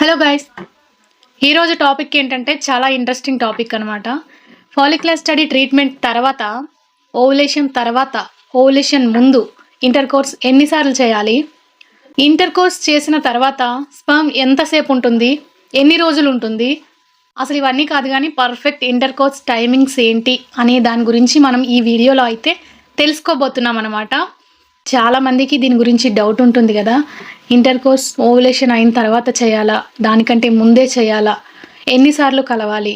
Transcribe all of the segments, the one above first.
Hello guys, ఈరోజు topic ఏంటంటే చాలా ఇంట్రెస్టింగ్ టాపిక్ అనమాట. ఫాలిక్యులర్ స్టడీ ట్రీట్మెంట్ తర్వాత, ఓవులేషన్ ముందు ఇంటర్ కోర్స్ ఎన్నిసార్లు చేయాలి, ఇంటర్ కోర్స్ చేసిన తర్వాత స్పర్మ్ ఎంతసేపు ఉంటుంది, ఎన్ని రోజులు ఉంటుంది, అసలు ఇవన్నీ కాదు కానీ పర్ఫెక్ట్ ఇంటర్ కోర్స్ టైమింగ్స్ ఏంటి అనే దాని గురించి మనం ఈ వీడియోలో అయితే తెలుసుకోబోతున్నాం అనమాట. చాలామందికి దీని గురించి డౌట్ ఉంటుంది కదా, ఇంటర్ కోర్స్ ఓవులేషన్ అయిన తర్వాత చేయాలా, దానికంటే ముందే చేయాలా, ఎన్నిసార్లు కలవాలి,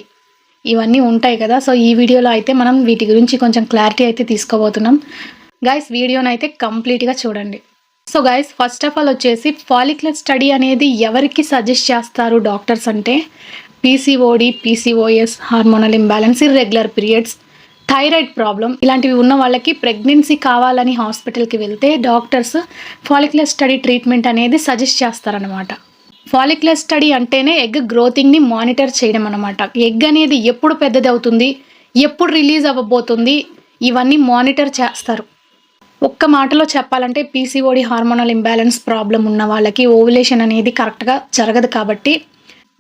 ఇవన్నీ ఉంటాయి కదా. సో ఈ వీడియోలో అయితే మనం వీటి గురించి కొంచెం క్లారిటీ అయితే తీసుకోబోతున్నాం. గైస్, వీడియోని అయితే కంప్లీట్గా చూడండి. So guys, first of all వచ్చేసి ఫాలిక్యులర్ స్టడీ అనేది ఎవరికి సజెస్ట్ చేస్తారు డాక్టర్స్ అంటే, PCOD, PCOS, hormonal imbalance, irregular periods, thyroid problem ఇలాంటివి ఉన్న వాళ్ళకి ప్రెగ్నెన్సీ కావాలని హాస్పిటల్కి వెళ్తే డాక్టర్స్ ఫాలిక్యులర్ స్టడీ ట్రీట్మెంట్ అనేది సజెస్ట్ చేస్తారనమాట. ఫాలిక్యులర్ స్టడీ అంటేనే ఎగ్ గ్రోతింగ్ని మానిటర్ చేయడం అనమాట. ఎగ్ అనేది ఎప్పుడు పెద్దది అవుతుంది, ఎప్పుడు రిలీజ్ అవ్వబోతుంది, ఇవన్నీ మానిటర్ చేస్తారు. ఒక్క మాటలో చెప్పాలంటే పీసీఓడి, హార్మోనల్ ఇంబ్యాలెన్స్ ప్రాబ్లం ఉన్న వాళ్ళకి ఓవులేషన్ అనేది కరెక్ట్గా జరగదు కాబట్టి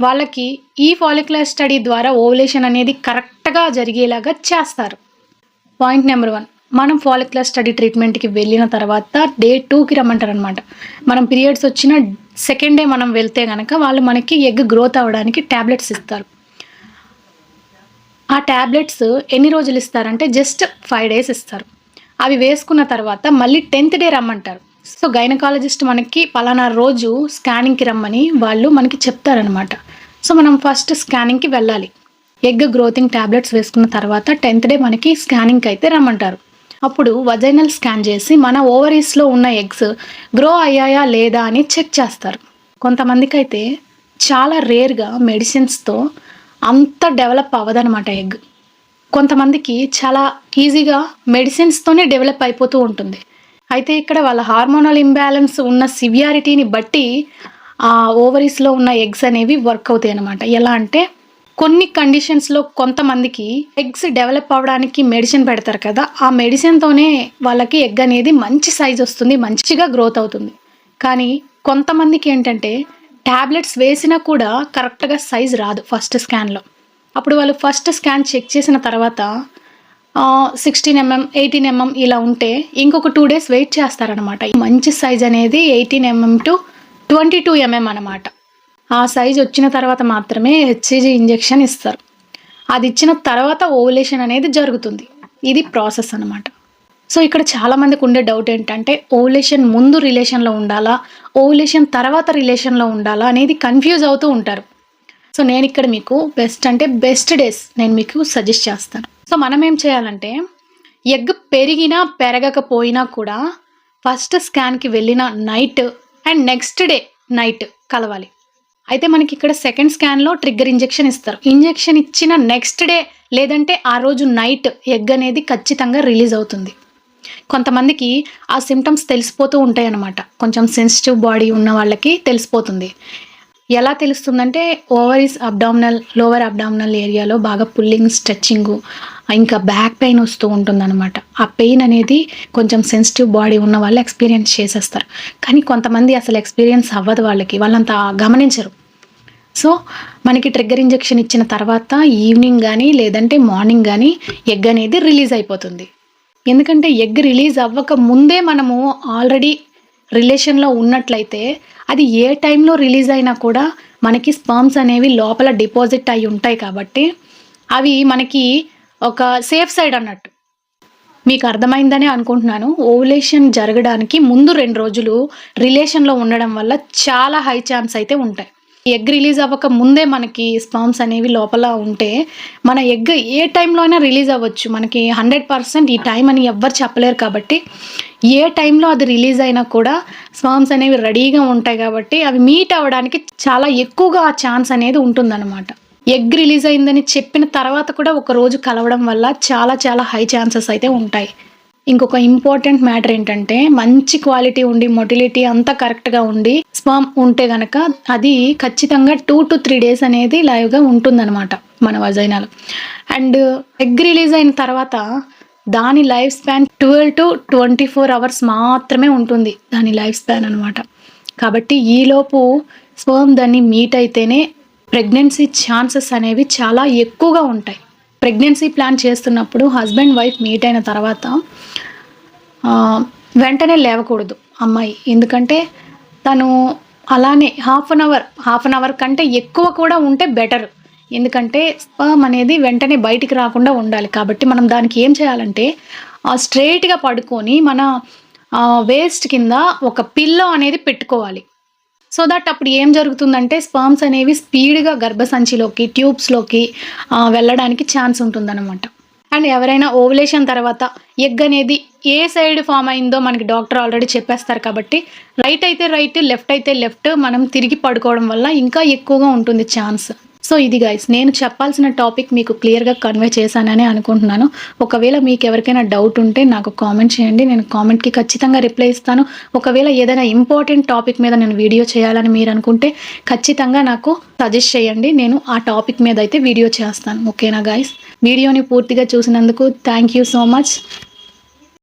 వాళ్ళకి ఈ ఫాలిక్యులర్ స్టడీ ద్వారా ఓవులేషన్ అనేది కరెక్ట్గా జరిగేలాగా చేస్తారు. పాయింట్ నెంబర్ 1, మనం ఫాలిక్యులర్ స్టడీ ట్రీట్మెంట్కి వెళ్ళిన తర్వాత డే 2కి రమ్మంటారు అనమాట. మనం పీరియడ్స్ వచ్చిన సెకండ్ డే మనం వెళ్తే కనుక వాళ్ళు మనకి ఎగ్ గ్రోత్ అవ్వడానికి ట్యాబ్లెట్స్ ఇస్తారు. ఆ ట్యాబ్లెట్స్ ఎన్ని రోజులు ఇస్తారంటే జస్ట్ 5 days ఇస్తారు. అవి వేసుకున్న తర్వాత మళ్ళీ 10th డే రమ్మంటారు. సో గైనకాలజిస్ట్ మనకి పలానా రోజు స్కానింగ్కి రమ్మని వాళ్ళు మనకి చెప్తారనమాట. సో మనం ఫస్ట్ స్కానింగ్కి వెళ్ళాలి. ఎగ్ గ్రోతింగ్ ట్యాబ్లెట్స్ వేసుకున్న తర్వాత 10th డే మనకి స్కానింగ్కి అయితే రమ్మంటారు. అప్పుడు వజైనల్ స్కాన్ చేసి మన ఓవరీస్లో ఉన్న ఎగ్స్ గ్రో అయ్యాయా లేదా అని చెక్ చేస్తారు. కొంతమందికి అయితే చాలా రేర్గా మెడిసిన్స్తో అంత డెవలప్ అవ్వదనమాట ఎగ్. కొంతమందికి చాలా ఈజీగా మెడిసిన్స్తోనే డెవలప్ అయిపోతూ ఉంటుంది. అయితే ఇక్కడ వాళ్ళ హార్మోనల్ ఇంబ్యాలెన్స్ ఉన్న సివియారిటీని బట్టి ఆ ఓవరీస్లో ఉన్న ఎగ్స్ అనేవి వర్క్ అవుతాయి అనమాట. ఎలా అంటే కొన్ని కండిషన్స్లో కొంతమందికి ఎగ్స్ డెవలప్ అవ్వడానికి మెడిసిన్ పెడతారు కదా, ఆ మెడిసిన్తోనే వాళ్ళకి ఎగ్ అనేది మంచి సైజ్ వస్తుంది, మంచిగా గ్రోత్ అవుతుంది. కానీ కొంతమందికి ఏంటంటే ట్యాబ్లెట్స్ వేసినా కూడా కరెక్ట్గా సైజ్ రాదు ఫస్ట్ స్కాన్లో. అప్పుడు వాళ్ళు ఫస్ట్ స్కాన్ చెక్ చేసిన తర్వాత 16 mm 18 mm ఇలా ఉంటే ఇంకొక 2 days వెయిట్ చేస్తారనమాట. మంచి సైజ్ అనేది 18 mm to 22 mm అనమాట. ఆ సైజ్ వచ్చిన తర్వాత మాత్రమే హెచ్సిజీ ఇంజెక్షన్ ఇస్తారు. అది ఇచ్చిన తర్వాత ఓవులేషన్ అనేది జరుగుతుంది. ఇది ప్రాసెస్ అనమాట. సో ఇక్కడ చాలామందికి ఉండే డౌట్ ఏంటంటే ఓవులేషన్ ముందు రిలేషన్లో ఉండాలా, ఓవులేషన్ తర్వాత రిలేషన్లో ఉండాలా అనేది కన్ఫ్యూజ్ అవుతూ ఉంటారు. సో నేను ఇక్కడ మీకు బెస్ట్ డేస్ నేను మీకు సజెస్ట్ చేస్తాను. సో మనం ఏం చేయాలంటే ఎగ్ పెరిగినా పెరగకపోయినా కూడా ఫస్ట్ స్కాన్కి వెళ్ళిన night and next day night కలవాలి. అయితే మనకి ఇక్కడ సెకండ్ స్కాన్లో ట్రిగ్గర్ ఇంజెక్షన్ ఇస్తారు. ఇంజెక్షన్ ఇచ్చిన నెక్స్ట్ డే లేదంటే ఆ రోజు నైట్ ఎగ్ అనేది ఖచ్చితంగా రిలీజ్ అవుతుంది. కొంతమందికి ఆ సిమ్టమ్స్ తెలిసిపోతూ ఉంటాయి అన్నమాట. కొంచెం సెన్సిటివ్ బాడీ ఉన్న వాళ్ళకి తెలిసిపోతుంది. ఎలా తెలుస్తుందంటే ఓవరీస్ లోవర్ అబ్డామినల్ ఏరియాలో బాగా పుల్లింగ్, స్ట్రెచ్చింగ్, ఇంకా బ్యాక్ పెయిన్ వస్తూ ఉంటుందన్నమాట. ఆ పెయిన్ అనేది కొంచెం సెన్సిటివ్ బాడీ ఉన్న వాళ్ళు ఎక్స్పీరియన్స్ చేసేస్తారు. కానీ కొంతమంది అసలు ఎక్స్పీరియన్స్ అవ్వదు, వాళ్ళంతా గమనించరు. సో మనకి ట్రిగ్గర్ ఇంజెక్షన్ ఇచ్చిన తర్వాత ఈవినింగ్ కానీ లేదంటే మార్నింగ్ కానీ ఎగ్ అనేది రిలీజ్ అయిపోతుంది. ఎందుకంటే ఎగ్ రిలీజ్ అవ్వక ముందే మనము ఆల్రెడీ రిలేషన్లో ఉన్నట్లయితే అది ఏ టైంలో రిలీజ్ అయినా కూడా మనకి స్పర్మ్స్ అనేవి లోపల డిపాజిట్ అయి ఉంటాయి కాబట్టి అవి మనకి ఒక సేఫ్ సైడ్ అన్నట్టు. మీకు అర్థమైందని అనుకుంటున్నాను. ఓవులేషన్ జరగడానికి ముందు 2 రోజులు రిలేషన్లో ఉండడం వల్ల చాలా హై ఛాన్స్ అయితే ఉంటాయి. ఎగ్ రిలీజ్ అవ్వక ముందే మనకి స్పర్మ్స్ అనేవి లోపల ఉంటే మన ఎగ్ ఏ టైంలో అయినా రిలీజ్ అవ్వచ్చు. మనకి 100% ఈ టైం అని ఎవ్వరు చెప్పలేరు కాబట్టి ఏ టైంలో అది రిలీజ్ అయినా కూడా స్పర్మ్స్ అనేవి రెడీగా ఉంటాయి కాబట్టి అవి మీట్ అవ్వడానికి చాలా ఎక్కువగా ఆ ఛాన్స్ అనేది ఉంటుందన్నమాట. ఎగ్ రిలీజ్ అయిందని చెప్పిన తర్వాత కూడా ఒక రోజు కలవడం వల్ల చాలా చాలా హై ఛాన్సెస్ అయితే ఉంటాయి. ఇంకొక ఇంపార్టెంట్ మ్యాటర్ ఏంటంటే మంచి క్వాలిటీ ఉండి మొటిలిటీ అంతా కరెక్ట్గా ఉండి స్పర్మ్ ఉంటే గనక అది ఖచ్చితంగా 2 to 3 days అనేది లైవ్గా ఉంటుందన్నమాట మన వజైనాలో. అండ్ ఎగ్ రిలీజ్ అయిన తర్వాత దాని లైఫ్ స్పాన్ 12 to 24 hours మాత్రమే ఉంటుంది దాని లైఫ్ స్పాన్ అనమాట. కాబట్టి ఈలోపు స్పర్మ్ దాన్ని మీట్ అయితేనే ప్రెగ్నెన్సీ ఛాన్సెస్ అనేవి చాలా ఎక్కువగా ఉంటాయి. ప్రెగ్నెన్సీ ప్లాన్ చేస్తున్నప్పుడు హస్బెండ్ వైఫ్ మీట్ అయిన తర్వాత వెంటనే లేవకూడదు అమ్మాయి. ఎందుకంటే తను అలానే హాఫ్ అన్ అవర్ కంటే ఎక్కువ కూడా ఉంటే బెటర్. ఎందుకంటే స్పర్మ్ అనేది వెంటనే బయటికి రాకుండా ఉండాలి. కాబట్టి మనం దానికి ఏం చేయాలంటే స్ట్రెయిట్‌గా పడుకొని మన వేస్ట్ కింద ఒక పిల్లో అనేది పెట్టుకోవాలి. సో దట్ అప్పుడు ఏం జరుగుతుందంటే స్పర్మ్స్ అనేవి స్పీడ్‌గా గర్భసంచిలోకి, ట్యూబ్స్‌లోకి వెళ్ళడానికి ఛాన్స్ ఉంటుందన్నమాట. అండ్ ఎవరైనా ఓవులేషన్ తర్వాత ఎగ్ అనేది ఏ సైడ్ ఫామ్ అయిందో మనకి డాక్టర్ ఆల్రెడీ చెప్పేస్తారు. కాబట్టి రైట్ అయితే రైట్, లెఫ్ట్ అయితే లెఫ్ట్ మనం తిరిగి పడుకోవడం వల్ల ఇంకా ఎక్కువగా ఉంటుంది ఛాన్స్. సో ఇది గైస్, నేను చెప్పాల్సిన టాపిక్ మీకు క్లియర్‌గా కన్వే చేశానని అనుకుంటున్నాను. ఒకవేళ మీకు ఎవరికైనా డౌట్ ఉంటే నాకు కామెంట్ చేయండి. నేను కామెంట్‌కి ఖచ్చితంగా రిప్లై ఇస్తాను. ఒకవేళ ఏదైనా ఇంపార్టెంట్ టాపిక్ మీద నేను వీడియో చేయాలని మీరు అనుకుంటే ఖచ్చితంగా నాకు సజెస్ట్ చేయండి. నేను ఆ టాపిక్ మీద అయితే వీడియో చేస్తాను. ఓకేనా గైస్? వీడియోని పూర్తిగా చూసినందుకు థ్యాంక్ యూ సో మచ్.